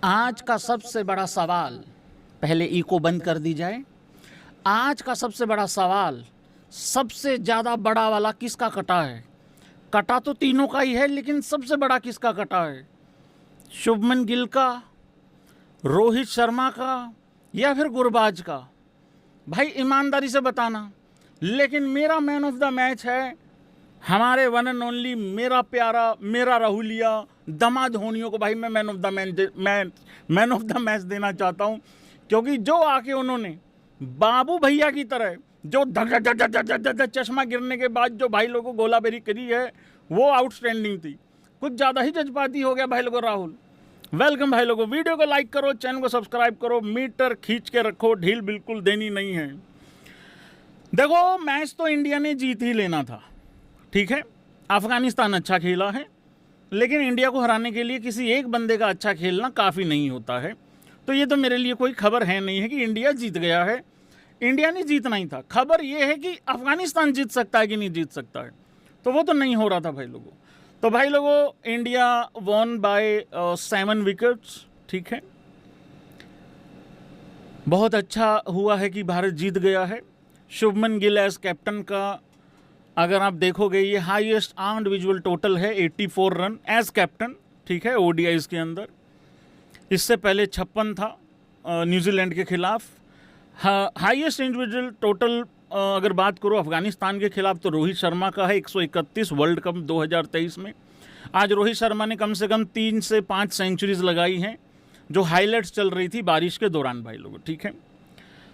आज का सबसे बड़ा सवाल, पहले ई को बंद कर दी जाए। आज का सबसे बड़ा सवाल, सबसे ज़्यादा बड़ा वाला किसका कटा है? कटा तो तीनों का ही है, लेकिन सबसे बड़ा किसका कटा है? शुभमन गिल का, रोहित शर्मा का, या फिर गुरबाज का? भाई ईमानदारी से बताना। लेकिन मेरा मैन ऑफ द मैच है हमारे वन एंड ओनली, मेरा प्यारा, मेरा राहुलिया, दामाद धोनियों को भाई मैं मैन ऑफ द मैच देना चाहता हूं। क्योंकि जो आके उन्होंने बाबू भैया की तरह जो धक धक धक धक धक धक चश्मा गिरने के बाद जो भाई लोगों को गोलाबारी करी है, वो आउटस्टैंडिंग थी। कुछ ज़्यादा ही जज्बाती हो गया भाई लोगों राहुल। वेलकम भाई लोगों, वीडियो को लाइक करो, चैनल को सब्सक्राइब करो, मीटर खींच के रखो, ढील बिल्कुल देनी नहीं है। देखो, मैच तो इंडिया ने जीत ही लेना था, ठीक है। अफगानिस्तान अच्छा खेला है, लेकिन इंडिया को हराने के लिए किसी एक बंदे का अच्छा खेलना काफ़ी नहीं होता है। तो ये तो मेरे लिए कोई खबर है नहीं है कि इंडिया जीत गया है। इंडिया ने जीतना ही था। खबर ये है कि अफगानिस्तान जीत सकता है कि नहीं जीत सकता है, तो वो तो नहीं हो रहा था भाई लोगों। तो भाई लोगों, इंडिया वॉन बाय 7 विकेट्स, ठीक है। बहुत अच्छा हुआ है कि भारत जीत गया है। शुभमन गिल एज कैप्टन का अगर आप देखोगे, ये हाईएस्ट इंडिविजुअल टोटल है 84 रन एज कैप्टन, ठीक है, ओडीआईज के अंदर। इससे पहले 56 था न्यूजीलैंड के खिलाफ। हाईएस्ट इंडिविजुअल टोटल अगर बात करो अफगानिस्तान के खिलाफ, तो रोहित शर्मा का है 131 वर्ल्ड कप 2023 में। आज रोहित शर्मा ने कम से कम 3 से 5 सेंचुरीज लगाई हैं, जो हाईलाइट्स चल रही थी बारिश के दौरान भाई लोगों, ठीक है।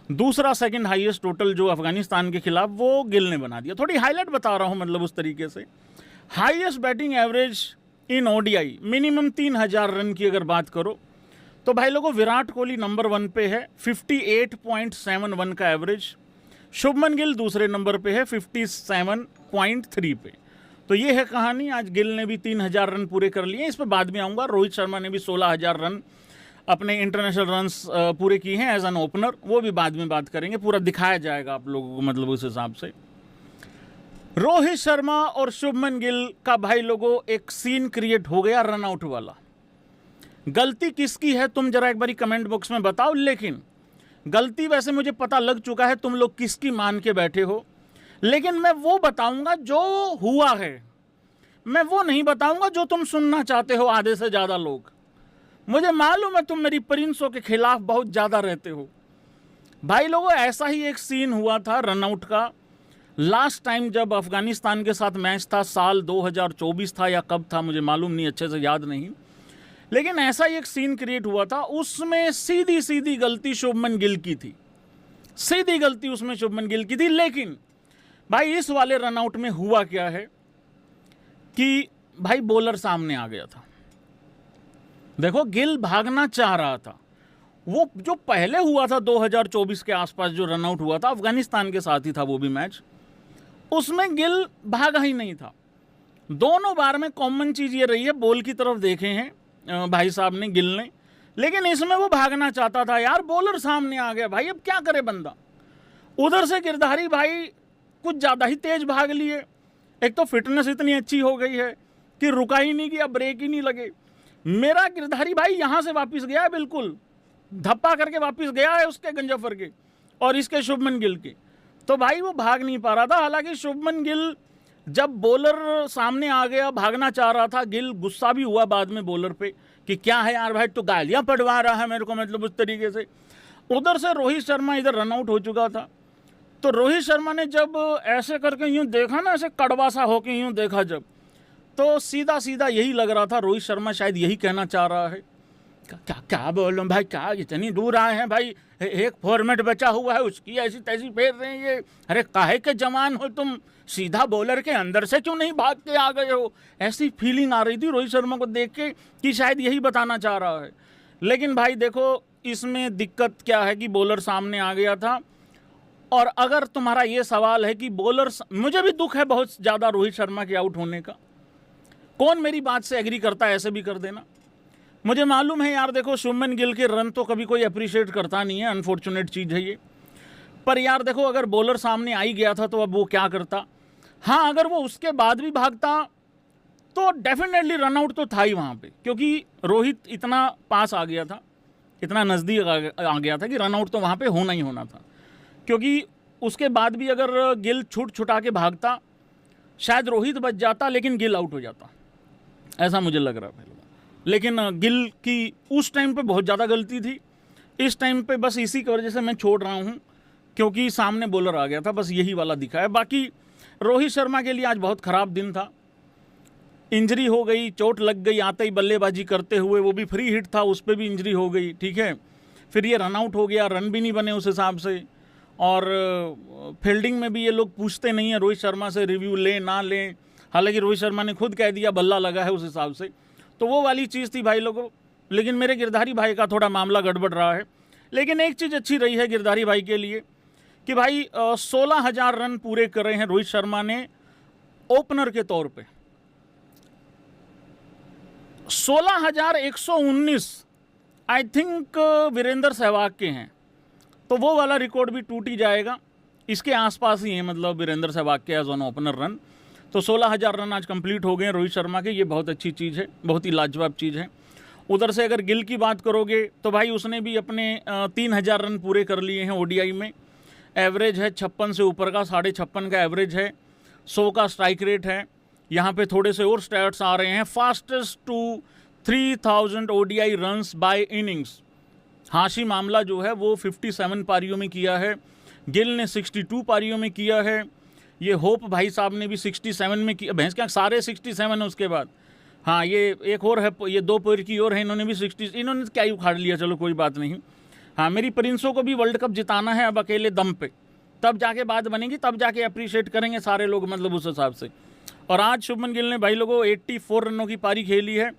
दूसरा सेकंड हाईएस्ट टोटल जो अफगानिस्तान के खिलाफ, वो गिल ने बना दिया। थोड़ी हाईलाइट बता रहा हूं, मतलब उस तरीके से। Highest batting average in ODI, minimum 3000 run की अगर बात करो, तो भाई लोगों विराट कोहली नंबर 1 पे है 58.71 का एवरेज। शुभमन गिल दूसरे नंबर पे है 57.3 पे। तो ये है कहानी। आज गिल ने भी 3000 रन पूरे कर लिए, इस पर बाद में आऊँगा। रोहित शर्मा ने भी 16000 रन अपने इंटरनेशनल रन्स पूरे किए हैं एज एन ओपनर, वो भी बाद में बात करेंगे, पूरा दिखाया जाएगा आप लोगों को, मतलब उस हिसाब से। रोहित शर्मा और शुभमन गिल का भाई लोगों एक सीन क्रिएट हो गया रन आउट वाला। गलती किसकी है तुम जरा एक बारी कमेंट बॉक्स में बताओ। लेकिन गलती वैसे मुझे पता लग चुका है तुम लोग किसकी मान के बैठे हो, लेकिन मैं वो बताऊंगा जो हुआ है, मैं वो नहीं बताऊंगा जो तुम सुनना चाहते हो आधे से ज्यादा लोग। मुझे मालूम है तुम मेरी प्रिंसों के खिलाफ बहुत ज़्यादा रहते हो भाई लोगों। ऐसा ही एक सीन हुआ था रनआउट का लास्ट टाइम जब अफगानिस्तान के साथ मैच था, साल 2024 था या कब था मुझे मालूम नहीं, अच्छे से याद नहीं। लेकिन ऐसा ही एक सीन क्रिएट हुआ था, उसमें सीधी सीधी गलती शुभमन गिल की थी, सीधी गलती उसमें शुभमन गिल की थी। लेकिन भाई इस वाले रनआउट में हुआ क्या है कि भाई बॉलर सामने आ गया था। देखो, गिल भागना चाह रहा था। वो जो पहले हुआ था 2024 के आसपास जो रनआउट हुआ था, अफगानिस्तान के साथ ही था वो भी मैच, उसमें गिल भागा ही नहीं था। दोनों बार में कॉमन चीज़ ये रही है, बॉल की तरफ देखे हैं भाई साहब ने, गिल ने। लेकिन इसमें वो भागना चाहता था यार, बॉलर सामने आ गया भाई, अब क्या करे बंदा। उधर से गिरधारी भाई कुछ ज़्यादा ही तेज भाग लिए। एक तो फिटनेस इतनी अच्छी हो गई है कि रुका ही नहीं गया, ब्रेक ही नहीं लगे। मेरा गिरधारी भाई यहां से वापस गया है, बिल्कुल धप्पा करके वापस गया है उसके गंजाफर के और इसके शुभमन गिल के। तो भाई वो भाग नहीं पा रहा था। हालांकि शुभमन गिल जब बॉलर सामने आ गया, भागना चाह रहा था, गिल गुस्सा भी हुआ बाद में बॉलर पे कि क्या है यार भाई, तो गालियां पड़वा रहा है मेरे को, मतलब उस तरीके से। उधर से रोहित शर्मा इधर रनआउट हो चुका था। तो रोहित शर्मा ने जब ऐसे करके यूं देखा ना, ऐसे कड़वा सा होके यूं देखा जब, तो सीधा सीधा यही लग रहा था रोहित शर्मा शायद यही कहना चाह रहा है, क्या क्या बोलूं भाई, क्या इतनी दूर आए हैं भाई, एक फॉर्मेट बचा हुआ है उसकी ऐसी तैसी फेर रहे हैं ये, अरे काहे के जवान हो तुम, सीधा बॉलर के अंदर से क्यों नहीं भाग के आ गए हो। ऐसी फीलिंग आ रही थी रोहित शर्मा को देख के कि शायद यही बताना चाह रहा है। लेकिन भाई देखो, इसमें दिक्कत क्या है कि बॉलर सामने आ गया था। और अगर तुम्हारा ये सवाल है कि बॉलर, मुझे भी दुख है बहुत ज़्यादा रोहित शर्मा के आउट होने का। कौन मेरी बात से एग्री करता है ऐसे भी कर देना। मुझे मालूम है यार, देखो शुभमन गिल के रन तो कभी कोई अप्रिशिएट करता नहीं है, अनफॉर्चुनेट चीज़ है ये। पर यार देखो, अगर बॉलर सामने आ ही गया था तो अब वो क्या करता। हाँ, अगर वो उसके बाद भी भागता तो डेफिनेटली रनआउट तो था ही वहाँ पे, क्योंकि रोहित इतना पास आ गया था, इतना नज़दीक आ गया था कि रनआउट तो वहाँ पे होना ही होना था। क्योंकि उसके बाद भी अगर गिल छुटा के भागता, शायद रोहित बच जाता, लेकिन गिल आउट हो जाता, ऐसा मुझे लग रहा है। लेकिन गिल की उस टाइम पे बहुत ज़्यादा गलती थी, इस टाइम पे बस इसी की वजह से मैं छोड़ रहा हूँ, क्योंकि सामने बॉलर आ गया था, बस यही वाला दिखा है। बाकी रोहित शर्मा के लिए आज बहुत ख़राब दिन था, इंजरी हो गई, चोट लग गई आते ही बल्लेबाजी करते हुए, वो भी फ्री हिट था, उस पर भी इंजरी हो गई, ठीक है। फिर ये रन आउट हो गया, रन भी नहीं बने उस हिसाब से, और फील्डिंग में भी ये लोग पूछते नहीं हैं रोहित शर्मा से रिव्यू लें ना लें, हालांकि रोहित शर्मा ने खुद कह दिया बल्ला लगा है उस हिसाब से, तो वो वाली चीज़ थी भाई लोगों। लेकिन मेरे गिरधारी भाई का थोड़ा मामला गड़बड़ रहा है। लेकिन एक चीज़ अच्छी रही है गिरधारी भाई के लिए कि भाई 16,000 रन पूरे कर रहे हैं रोहित शर्मा ने ओपनर के तौर पे। 16,119 आई थिंक वीरेंद्र सहवाग के हैं, तो वो वाला रिकॉर्ड भी टूट ही जाएगा, इसके आसपास ही है मतलब वीरेंद्र सहवाग के एज ऑन ओपनर रन। तो 16,000 रन आज कंप्लीट हो गए रोहित शर्मा के, ये बहुत अच्छी चीज़ है, बहुत ही लाजवाब चीज़ है। उधर से अगर गिल की बात करोगे तो भाई उसने भी अपने 3,000 रन पूरे कर लिए हैं ओडीआई में, एवरेज है 56 से ऊपर का, 56.5 का एवरेज है, 100 का स्ट्राइक रेट है। यहाँ पे थोड़े से और स्टैट्स आ रहे हैं, fastest to 3,000 ODI runs by innings. हाशी मामला जो है वो 57 पारियों में किया है, गिल ने 62 पारियों में किया है, ये होप भाई साहब ने भी 67 में किया, भैंस क्या सारे 67 है उसके बाद। हाँ ये एक और है, ये 2 पैर की और है, इन्होंने भी 60, इन्होंने क्या ही उखाड़ लिया, चलो कोई बात नहीं। हाँ मेरी प्रिंसों को भी वर्ल्ड कप जिताना है अब अकेले दम पे, तब जाके बात बनेगी, तब जाके अप्रिशिएट करेंगे सारे लोग मतलब उस हिसाब से। और आज शुभमन गिल ने भाई लोगों 84 रनों की पारी खेली है,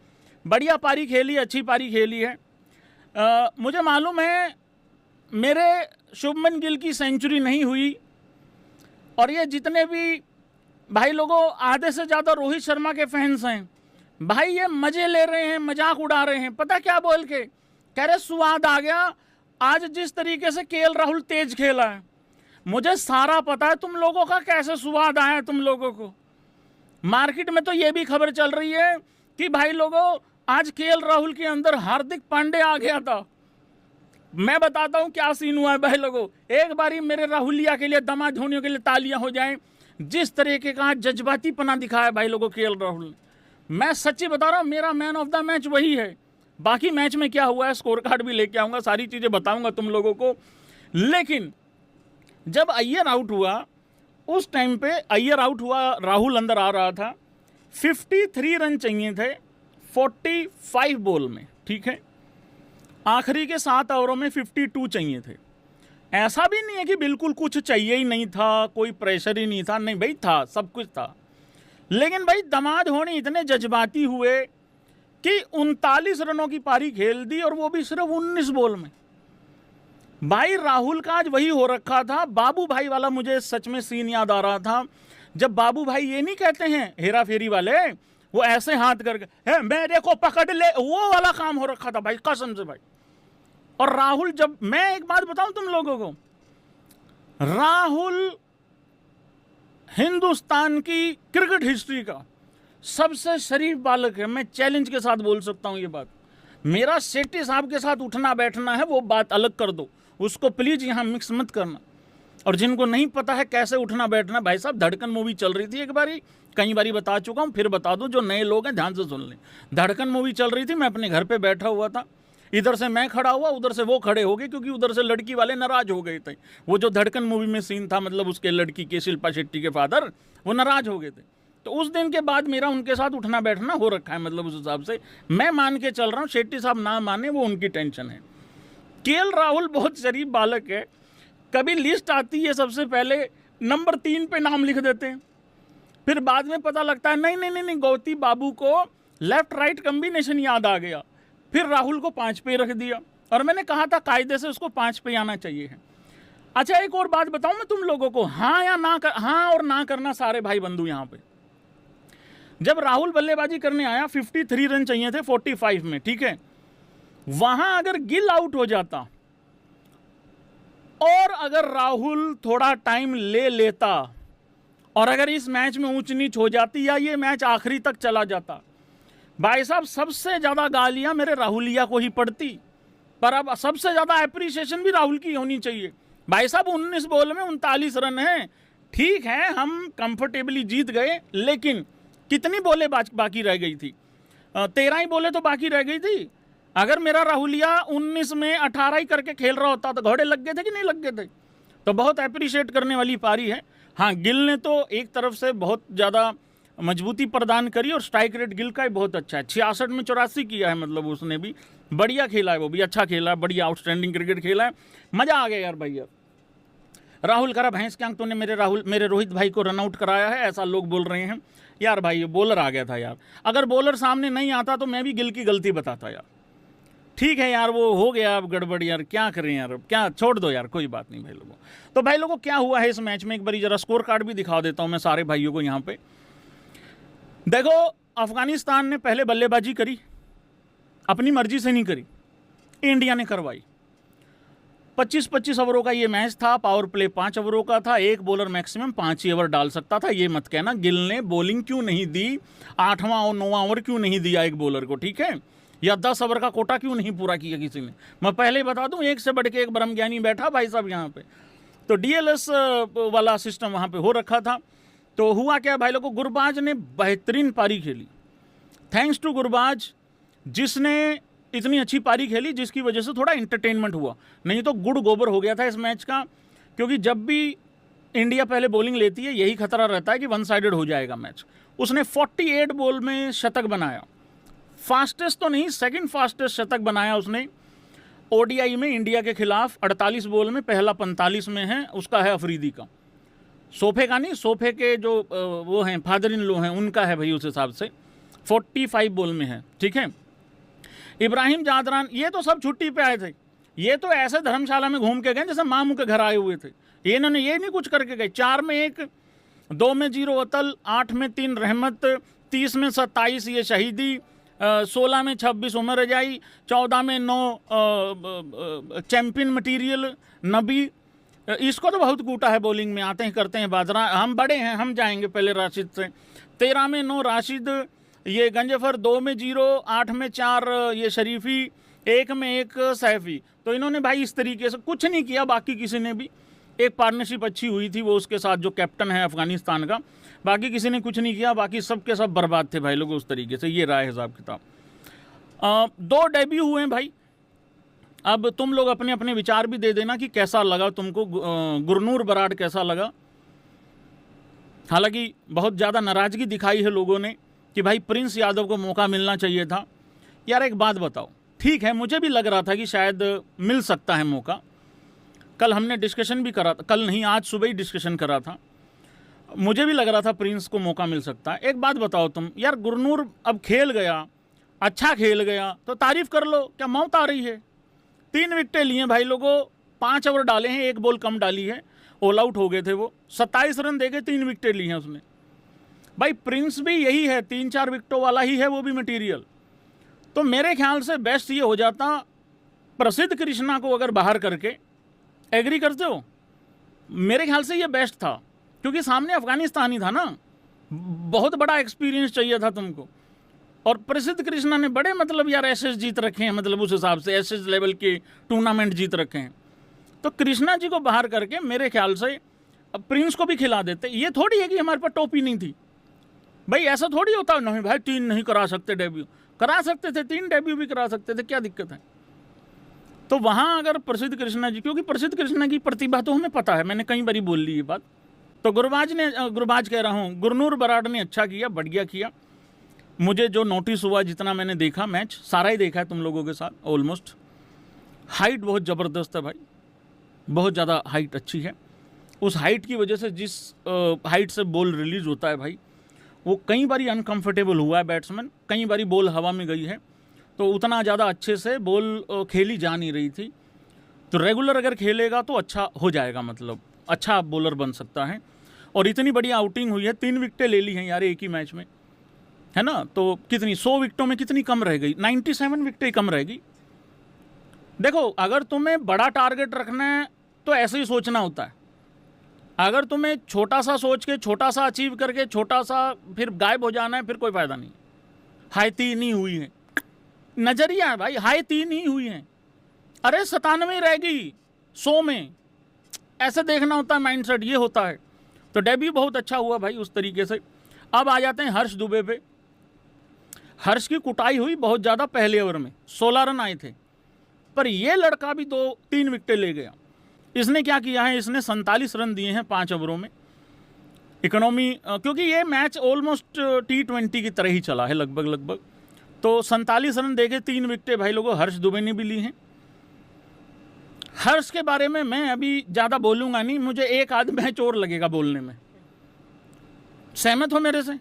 बढ़िया पारी खेली, अच्छी पारी खेली है। मुझे मालूम है मेरे शुभमन गिल की सेंचुरी नहीं हुई, और ये जितने भी भाई लोगों आधे से ज़्यादा रोहित शर्मा के फैंस हैं भाई, ये मज़े ले रहे हैं, मजाक उड़ा रहे हैं, पता क्या बोल के कह रहे स्वाद आ गया आज जिस तरीके से केएल राहुल तेज खेला है। मुझे सारा पता है तुम लोगों का कैसे स्वाद आया तुम लोगों को। मार्केट में तो ये भी खबर चल रही है कि भाई लोगों आज केएल राहुल के अंदर हार्दिक पांडे आ गया था। मैं बताता हूं क्या सीन हुआ है भाई लोगों, एक बारी मेरे राहुलिया के लिए, दमा धोनियों के लिए तालियां हो जाएं, जिस तरीके का जज्बाती पना दिखाया भाई लोगों केएल राहुल ने। मैं सच्ची बता रहा हूं, मेरा मैन ऑफ द मैच वही है। बाकी मैच में क्या हुआ है स्कोर कार्ड भी लेके आऊंगा, सारी चीजें बताऊंगा तुम लोगों को। लेकिन जब अय्यर आउट हुआ उस टाइम पे, अय्यर आउट हुआ, राहुल अंदर आ रहा था, 53 रन चाहिए थे 45 बॉल में, ठीक है। आखिरी के 7 ओवरों में 52 चाहिए थे। ऐसा भी नहीं है कि बिल्कुल कुछ चाहिए ही नहीं था, कोई प्रेशर ही नहीं था, नहीं भाई था, सब कुछ था। लेकिन भाई दमाद होनी इतने जज्बाती हुए कि 39 रनों की पारी खेल दी, और वो भी सिर्फ 19 बॉल में। भाई राहुल का आज वही हो रखा था, बाबू भाई वाला मुझे सच में सीन याद आ रहा था, जब बाबू भाई ये नहीं कहते हैं हेरा फेरी वाले, वो ऐसे हाथ करके मेरे को पकड़ ले, वो वाला काम हो रखा था भाई कसम से भाई। और राहुल, जब मैं एक बात बताऊं तुम लोगों को, राहुल हिंदुस्तान की क्रिकेट हिस्ट्री का सबसे शरीफ बालक है, मैं चैलेंज के साथ बोल सकता हूं ये बात। मेरा सेठी साहब के साथ उठना बैठना है, वो बात अलग कर दो, उसको प्लीज यहां मिक्स मत करना। और जिनको नहीं पता है कैसे उठना बैठना, भाई साहब धड़कन मूवी चल रही थी एक बारी, कई बारी बता चुका हूं, फिर बता दूं, जो नए लोग हैं ध्यान से सुन लें। धड़कन मूवी चल रही थी, मैं अपने घर पे बैठा हुआ था, इधर से मैं खड़ा हुआ, उधर से वो खड़े हो गए, क्योंकि उधर से लड़की वाले नाराज हो गए थे। वो जो धड़कन मूवी में सीन था, मतलब उसके लड़की के, शिल्पा शेट्टी के फादर, वो नाराज हो गए थे। तो उस दिन के बाद मेरा उनके साथ उठना बैठना हो रखा है, मतलब उस हिसाब से मैं मान के चल रहा हूँ। शेट्टी साहब ना माने वो उनकी टेंशन है। केएल राहुल बहुत शरीफ बालक है, कभी लिस्ट आती है सबसे पहले नंबर 3 पे नाम लिख देते हैं, फिर बाद में पता लगता है नहीं नहीं नहीं नहीं, गौती बाबू को लेफ्ट राइट कम्बिनेशन याद आ गया, फिर राहुल को 5 पे रख दिया। और मैंने कहा था कायदे से उसको 5 पे आना चाहिए है। अच्छा एक और बात बताऊं मैं तुम लोगों को, हाँ या ना कर, हाँ और ना करना सारे भाई बंधु। यहाँ पे जब राहुल बल्लेबाजी करने आया 53 रन चाहिए थे 45 में, ठीक है। वहां अगर गिल आउट हो जाता और अगर राहुल थोड़ा टाइम ले लेता और अगर इस मैच में ऊंच नीच हो जाती या ये मैच आखिरी तक चला जाता, भाई साहब सबसे ज़्यादा गालियां मेरे राहुलिया को ही पड़ती, पर अब सबसे ज़्यादा अप्रिसिएशन भी राहुल की होनी चाहिए। भाई साहब 19 बॉल में 39 रन हैं, ठीक है हम कंफर्टेबली जीत गए, लेकिन कितनी बॉलें बाकी रह गई थी? 13 ही बॉलें तो बाकी रह गई थी। अगर मेरा राहुलिया 19 में 18 ही करके खेल रहा होता तो घोड़े लग गए थे कि नहीं लग गए थे? तो बहुत अप्रिशिएट करने वाली पारी है। हाँ, गिल ने तो एक तरफ से बहुत ज़्यादा मजबूती प्रदान करी और स्ट्राइक रेट गिल का ही बहुत अच्छा है, 66 में 84 किया है, मतलब उसने भी बढ़िया खेला है, वो भी अच्छा खेला है, बढ़िया आउटस्टैंडिंग क्रिकेट खेला है, मज़ा आ गया यार भैया। राहुल करा भैंस क्या तूने मेरे रोहित भाई को रन आउट कराया है, ऐसा लोग बोल रहे हैं। यार भाई ये बॉलर आ गया था यार, अगर बॉलर सामने नहीं आता तो मैं भी गिल की गलती बताता यार। ठीक है यार, वो हो गया अब गड़बड़ यार, क्या करें यार, अब क्या, छोड़ दो यार, कोई बात नहीं भाई लोगों। तो भाई लोगों क्या हुआ है इस मैच में, एक बारी जरा स्कोर कार्ड भी दिखा देता हूं मैं सारे भाइयों को यहाँ पे। देखो, अफगानिस्तान ने पहले बल्लेबाजी करी, अपनी मर्जी से नहीं करी, इंडिया ने करवाई। 25-25 ओवरों का ये मैच था, पावर प्ले 5 ओवरों का था, एक बॉलर मैक्सिमम 5 ही ओवर डाल सकता था। ये मत कहना गिल ने बॉलिंग क्यों नहीं दी, 8वां और 9वां ओवर क्यों नहीं दिया एक बॉलर को, ठीक है, या 10 ओवर का कोटा क्यों नहीं पूरा किया किसी ने। मैं पहले बता दूं, एक से बढ़ के एक ब्रह्मज्ञानी बैठा भाई साहब यहाँ पे, तो डीएलएस वाला सिस्टम वहाँ पे हो रखा था। तो हुआ क्या भाई लोगों, गुरबाज ने बेहतरीन पारी खेली, थैंक्स टू गुरबाज, जिसने इतनी अच्छी पारी खेली जिसकी वजह से थोड़ा इंटरटेनमेंट हुआ, नहीं तो गुड़ गोबर हो गया था इस मैच का। क्योंकि जब भी इंडिया पहले बॉलिंग लेती है यही खतरा रहता है कि वन साइडेड हो जाएगा मैच। उसने 48 बॉल में शतक बनाया, फास्टेस्ट तो नहीं, सेकंड फास्टेस्ट शतक बनाया उसने ओडीआई में इंडिया के खिलाफ। 48 बॉल में, पहला 45 में है, उसका है अफरीदी का, सोफे का नहीं, सोफे के जो वो हैं फादर इन लो हैं उनका है भाई, उस हिसाब से 45 बॉल में है, ठीक है। इब्राहिम जादरान, ये तो सब छुट्टी पे आए थे, ये तो ऐसे धर्मशाला में घूम के गए जैसे मामू के घर आए हुए थे। ये इन्होंने ये नहीं कुछ करके गए। 4 में 1, 2 में 0 अतल, 8 में 3 रहमत, 30 में 27 ये शहीदी, 16 में 26 उमर रजाई, 14 में 9 चैंपियन मटीरियल नबी। इसको तो बहुत कूटा है बॉलिंग में, आते हैं करते हैं बाजरा, हम बड़े हैं, हम जाएंगे पहले राशिद से। 13 में 9 राशिद, ये गंजफर, 2 में 0, 8 में 4 ये शरीफी, 1 में 1 सैफी। तो इन्होंने भाई इस तरीके से कुछ नहीं किया, बाकी किसी ने भी, एक पार्टनरशिप अच्छी हुई थी वो उसके साथ जो कैप्टन है अफगानिस्तान का, बाकी किसी ने कुछ नहीं किया, बाकी सब के सब बर्बाद थे भाई लोग उस तरीके से। ये रहा है हिसाब किताब। 2 डेब्यू हुए हैं भाई, अब तुम लोग अपने अपने विचार भी दे देना कि कैसा लगा तुमको, गुरनूर बराड़ कैसा लगा। हालांकि बहुत ज़्यादा नाराज़गी दिखाई है लोगों ने कि भाई प्रिंस यादव को मौका मिलना चाहिए था। यार एक बात बताओ, ठीक है मुझे भी लग रहा था कि शायद मिल सकता है मौका, कल हमने डिस्कशन भी करा था, कल नहीं आज सुबह ही डिस्कशन करा था, मुझे भी लग रहा था प्रिंस को मौका मिल सकता है। एक बात बताओ तुम, यार गुरनूर अब खेल गया, अच्छा खेल गया तो तारीफ़ कर लो, क्या मौत आ रही है? 3 विकेटें लिए भाई लोगों, 5 ओवर डाले हैं, 1 बॉल कम डाली है, ऑल आउट हो गए थे वो, 27 रन देके 3 विकेटें ली हैं उसने। भाई प्रिंस भी यही है, 3-4 विकेटों वाला ही है, वो भी मटीरियल। तो मेरे ख्याल से बेस्ट ये हो जाता प्रसिद्ध कृष्णा को अगर बाहर करके, एग्री करते हो? मेरे ख्याल से ये बेस्ट था, क्योंकि सामने अफगानिस्तान ही था ना, बहुत बड़ा एक्सपीरियंस चाहिए था तुमको। और प्रसिद्ध कृष्णा ने बड़े मतलब यार एशेज जीत रखे हैं, मतलब उस हिसाब से एशेज लेवल के टूर्नामेंट जीत रखे हैं। तो कृष्णा जी को बाहर करके मेरे ख्याल से अब प्रिंस को भी खिला देते। ये थोड़ी है कि हमारे पास टोपी नहीं थी भाई, ऐसा थोड़ी होता नहीं भाई 3 नहीं करा सकते डेब्यू, करा सकते थे, 3 डेब्यू भी करा सकते थे, क्या दिक्कत है? तो वहाँ अगर प्रसिद्ध कृष्णा जी, क्योंकि प्रसिद्ध कृष्णा की प्रतिभा तो हमें पता है, मैंने कई बारी बोल ली ये बात। तो गुरबाज कह रहा हूँ, गुरनूर बराड़ ने अच्छा किया, बढ़िया किया। मुझे जो नोटिस हुआ, जितना मैंने देखा मैच, सारा ही देखा है तुम लोगों के साथ ऑलमोस्ट, हाइट बहुत ज़बरदस्त है भाई, बहुत ज़्यादा हाइट अच्छी है। उस हाइट की वजह से जिस हाइट से बॉल रिलीज होता है भाई, वो कई बारी अनकंफर्टेबल हुआ है बैट्समैन, कई बारी बॉल हवा में गई है, तो उतना ज़्यादा अच्छे से बॉल खेली जा नहीं रही थी। तो रेगुलर अगर खेलेगा तो अच्छा हो जाएगा, मतलब अच्छा बॉलर बन सकता है। और इतनी बड़ी आउटिंग हुई है, 3 विकेटें ले ली हैं यार एक ही मैच में, है ना। तो कितनी 100 विकेटों में कितनी कम रह गई, 97 विकेटें कम रहेगी। देखो अगर तुम्हें बड़ा टारगेट रखना है तो ऐसे ही सोचना होता है, अगर तुम्हें छोटा सा सोच के छोटा सा अचीव करके छोटा सा फिर गायब हो जाना है, फिर कोई फायदा नहीं। हाई 3 ही हुई है, नजरिया है भाई, हाई 3 ही हुई है। अरे 97 रहेगी 100 में, ऐसे देखना होता है, माइंडसेट ये होता है। तो डेब्यू बहुत अच्छा हुआ भाई उस तरीके से। अब आ जाते हैं हर्ष दुबे पे। हर्ष की कुटाई हुई बहुत ज़्यादा पहले ओवर में, 16 रन आए थे, पर ये लड़का भी 2-3 विकेटें ले गया। इसने क्या किया है, इसने 47 रन दिए हैं 5 ओवरों में। इकोनॉमी, क्योंकि ये मैच ऑलमोस्ट T20 की तरह ही चला है लगभग, तो 47 रन देके 3 विकेटें भाई लोगों हर्ष दुबे ने भी ली हैं। हर्ष के बारे में मैं अभी ज़्यादा बोलूँगा नहीं, मुझे एक आध मैच और लगेगा बोलने में। सहमत हो मेरे से?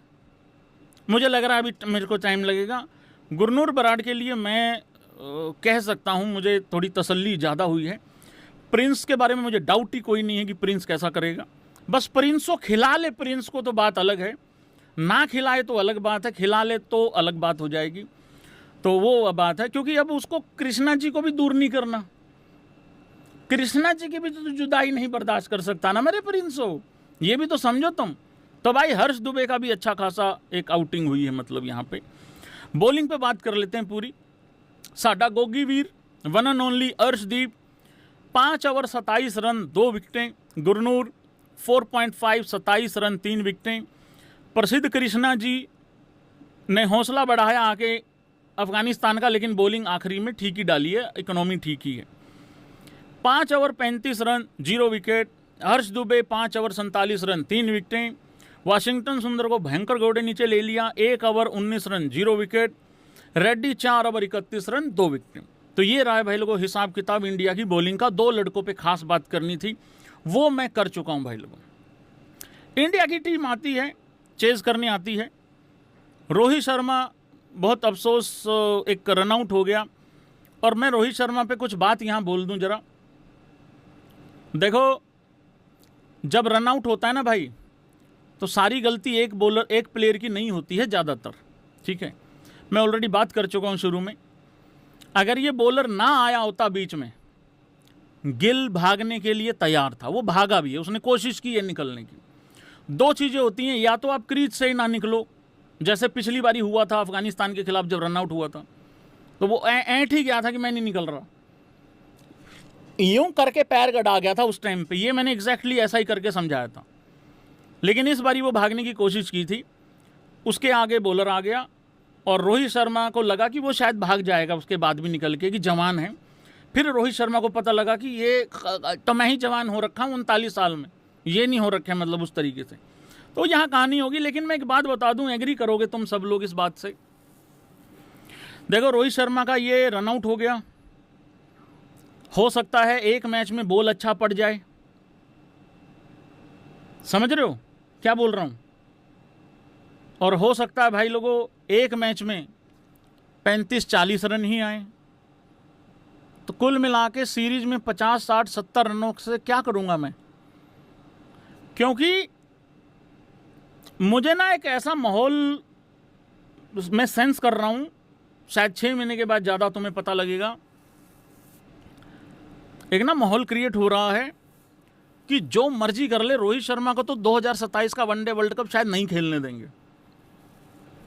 मुझे लग रहा है अभी मेरे को टाइम लगेगा। गुरनूर बराड़ के लिए मैं कह सकता हूँ, मुझे थोड़ी तसल्ली ज़्यादा हुई है। प्रिंस के बारे में मुझे डाउट ही कोई नहीं है कि प्रिंस कैसा करेगा। बस प्रिंस को खिला ले, प्रिंस को तो बात अलग है, ना खिलाए तो अलग बात है, खिला ले तो अलग बात हो जाएगी। तो वो बात है, क्योंकि अब उसको कृष्णा जी को भी दूर नहीं करना। कृष्णा जी की भी तो जुदाई नहीं बर्दाश्त कर सकता ना मेरे प्रिंस हो, ये भी तो समझो तुम। तो भाई हर्ष दुबे का भी अच्छा खासा एक आउटिंग हुई है। मतलब यहाँ पे बॉलिंग पे बात कर लेते हैं पूरी। साडा गोगी वीर, one and only Arshdeep, 5 over 27 run 2 विकेटें। गुरनूर 4.5 27 रन 3 विकेटें। प्रसिद्ध कृष्णा जी ने हौसला बढ़ाया आके अफगानिस्तान का, लेकिन बॉलिंग आखिरी में ठीक ही डाली है, इकोनॉमी ठीक ही है। 5 ओवर 35 रन 0 विकेट। हर्ष दुबे 5 ओवर 47 रन 3 विकेटें। वाशिंगटन सुंदर को भयंकर गोडे नीचे ले लिया, 1 over 19 run 0 wicket. Reddy 4 over 31 run 2 wicket. तो ये रहा है भाई लोगों हिसाब किताब इंडिया की बॉलिंग का। 2 लड़कों पे खास बात करनी थी, वो मैं कर चुका हूं भाई लोगों। इंडिया की टीम आती है, चेज करने आती है। रोहित शर्मा बहुत अफसोस एक रनआउट हो गया। और मैं रोहित शर्मा पे कुछ बात यहाँ बोल दूं जरा। देखो, जब रनआउट होता है ना भाई, तो सारी गलती एक प्लेयर की नहीं होती है ज़्यादातर, ठीक है। मैं ऑलरेडी बात कर चुका हूँ शुरू में। अगर ये बॉलर ना आया होता बीच में, गिल भागने के लिए तैयार था, वो भागा भी है, उसने कोशिश की है निकलने की। 2 चीज़ें होती हैं, या तो आप क्रीज से ही ना निकलो, जैसे पिछली बारी हुआ था अफगानिस्तान के खिलाफ जब रनआउट हुआ था, तो वो ऐंठ ही गया था कि मैं नहीं निकल रहा, यूं करके पैर गड़ा गया था उस टाइम पे। ये मैंने एग्जैक्टली ऐसा ही करके समझाया था। लेकिन इस बारी वो भागने की कोशिश की थी, उसके आगे बॉलर आ गया और रोहित शर्मा को लगा कि वो शायद भाग जाएगा उसके बाद भी निकल के, कि जवान है। फिर रोहित शर्मा को पता लगा कि ये तो मैं ही जवान हो रखा हूँ 39 साल में, ये नहीं हो रखे, मतलब उस तरीके से। तो यहाँ कहानी होगी। लेकिन मैं एक बात बता दूँ, एग्री करोगे तुम सब लोग इस बात से। देखो, रोहित शर्मा का ये रनआउट हो गया, हो सकता है एक मैच में बॉल अच्छा पड़ जाए, समझ रहे हो क्या बोल रहा हूं। और हो सकता है भाई लोगों एक मैच में 35-40 रन ही आए। तो कुल मिला के सीरीज में 50, 60, 70 रनों से क्या करूंगा मैं। क्योंकि मुझे ना एक ऐसा माहौल मैं सेंस कर रहा हूं, शायद 6 महीने के बाद ज़्यादा तुम्हें पता लगेगा। एक ना माहौल क्रिएट हो रहा है कि जो मर्जी कर ले, रोहित शर्मा को तो 2027 का वनडे वर्ल्ड कप शायद नहीं खेलने देंगे।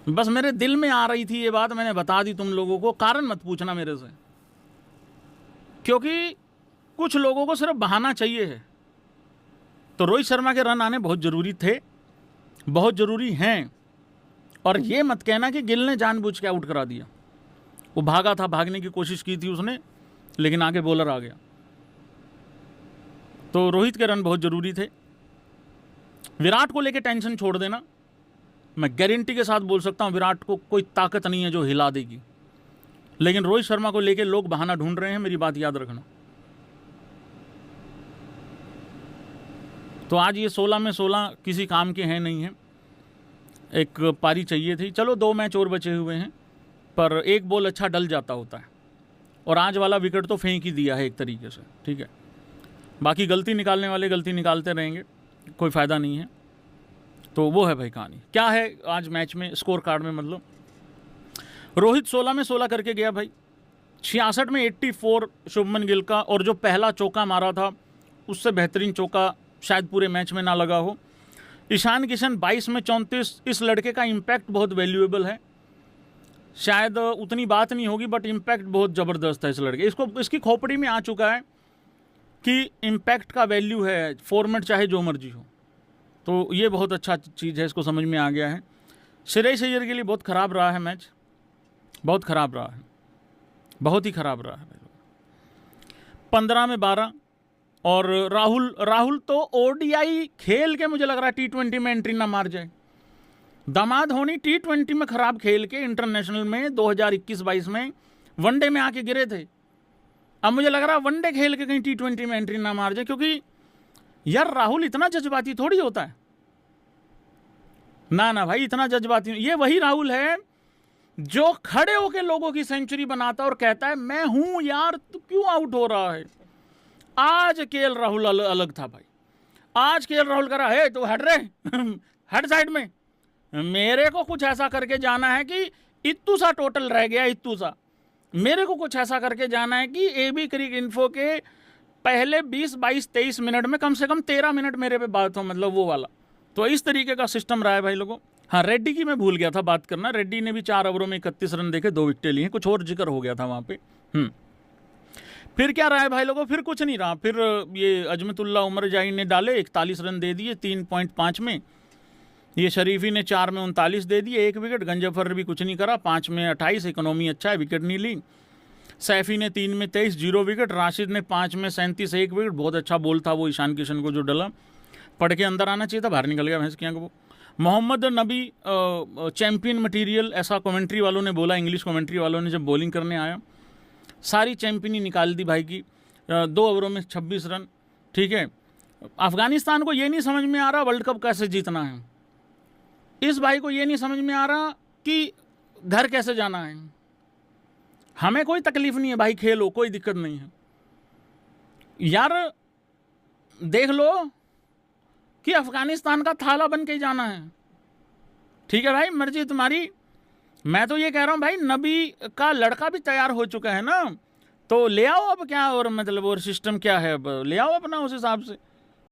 बस मेरे दिल में आ रही थी ये बात, मैंने बता दी तुम लोगों को। कारण मत पूछना मेरे से, क्योंकि कुछ लोगों को सिर्फ बहाना चाहिए है। तो रोहित शर्मा के रन आने बहुत ज़रूरी थे, बहुत ज़रूरी हैं। और ये मत कहना कि गिल ने जानबूझ के आउट करा दिया। वो भागा था, भागने की कोशिश की थी उसने, लेकिन आगे बॉलर आ गया। तो रोहित के रन बहुत ज़रूरी थे। विराट को लेके टेंशन छोड़ देना, मैं गारंटी के साथ बोल सकता हूं विराट को कोई ताकत नहीं है जो हिला देगी। लेकिन रोहित शर्मा को लेके लोग बहाना ढूंढ रहे हैं, मेरी बात याद रखना। तो आज ये 16 में 16 किसी काम के हैं नहीं हैं। एक पारी चाहिए थी, चलो 2 मैच और बचे हुए हैं, पर एक बॉल अच्छा डल जाता होता है। और आज वाला विकेट तो फेंक ही दिया है एक तरीके से, ठीक है। बाकी गलती निकालने वाले गलती निकालते रहेंगे, कोई फ़ायदा नहीं है। तो वो है भाई कहानी। क्या है आज मैच में स्कोर कार्ड में, मतलब रोहित 16 में 16 करके गया भाई। 66 में 84 शुभमन गिल का, और जो पहला चौका मारा था उससे बेहतरीन चौका शायद पूरे मैच में ना लगा हो। ईशान किशन 22 में 34, इस लड़के का इम्पैक्ट बहुत वैल्यूएबल है। शायद उतनी बात नहीं होगी बट इम्पैक्ट बहुत ज़बरदस्त है इस लड़के, इसको इसकी खोपड़ी में आ चुका है कि इम्पैक्ट का वैल्यू है, फॉर्मेट चाहे जो मर्जी हो। तो ये बहुत अच्छा चीज़ है, इसको समझ में आ गया है। श्रेयस अय्यर के लिए बहुत ख़राब रहा है मैच, बहुत ख़राब रहा है, बहुत ही ख़राब रहा है। 15 में 12। और राहुल तो ओडीआई खेल के मुझे लग रहा है T20 में एंट्री ना मार जाए। दामाद धोनी T20 में ख़राब खेल के इंटरनेशनल में 2021-22 में वनडे में आके गिरे थे। अब मुझे लग रहा है वनडे खेल के कहीं T20 में एंट्री ना मार जाए, क्योंकि यार राहुल इतना जज्बाती थोड़ी होता है। ना भाई, इतना जज्बाती, ये वही राहुल है जो खड़े होके लोगों की सेंचुरी बनाता और कहता है मैं हूं यार, तू क्यों आउट हो रहा है। आज केएल राहुल अलग था भाई। आज केएल राहुल कह रहा है तो हट रे हट साइड में, मेरे को कुछ ऐसा करके जाना है कि इत्तू सा टोटल रह गया, इत्तू सा मेरे को कुछ ऐसा करके जाना है कि AB क्रिक इन्फो के पहले 20, 22, 23 मिनट में कम से कम 13 मिनट मेरे पे बात हो, मतलब वो वाला। तो इस तरीके का सिस्टम रहा है भाई लोगों। हाँ, रेड्डी की मैं भूल गया था बात करना। रेड्डी ने भी 4 ओवरों में 31 रन देके 2 विकेटें ली हैं, कुछ और जिक्र हो गया था वहाँ पे। फिर क्या रहा है भाई लोगों, फिर कुछ नहीं रहा। फिर ये अजमतुल्ला उमर जाही ने डाले 41 रन दे दिए 3.5 में। ये शरीफी ने 4 में 39 दे दिए, 1 विकेट। गंजफर भी कुछ नहीं करा, 5 में 28, इकोनॉमी अच्छा है, विकेट नहीं ली। सैफी ने 3 में 23, 0 विकेट। राशिद ने 5 में 37, 1 विकेट। बहुत अच्छा बॉल था वो ईशान किशन को जो डला, पढ़ के अंदर आना चाहिए था, बाहर निकल गया भैंस की आंख वो। मोहम्मद नबी चैंपियन मटीरियल, ऐसा कमेंट्री वालों ने बोला, इंग्लिश कमेंट्री वालों ने जब बॉलिंग करने आया। सारी चैंपियन ही निकाल दी भाई की, 2 ओवरों में 26 रन। ठीक है, अफगानिस्तान को ये नहीं समझ में आ रहा वर्ल्ड कप कैसे जीतना है। इस भाई को ये नहीं समझ में आ रहा कि घर कैसे जाना है। हमें कोई तकलीफ नहीं है भाई, खेलो, कोई दिक्कत नहीं है यार। देख लो कि अफगानिस्तान का थाला बन के ही जाना है। ठीक है भाई, मर्जी तुम्हारी। मैं तो ये कह रहा हूँ भाई, नबी का लड़का भी तैयार हो चुका है ना, तो ले आओ अब क्या, और मतलब और सिस्टम क्या है, अब ले आओ अपना उस हिसाब से।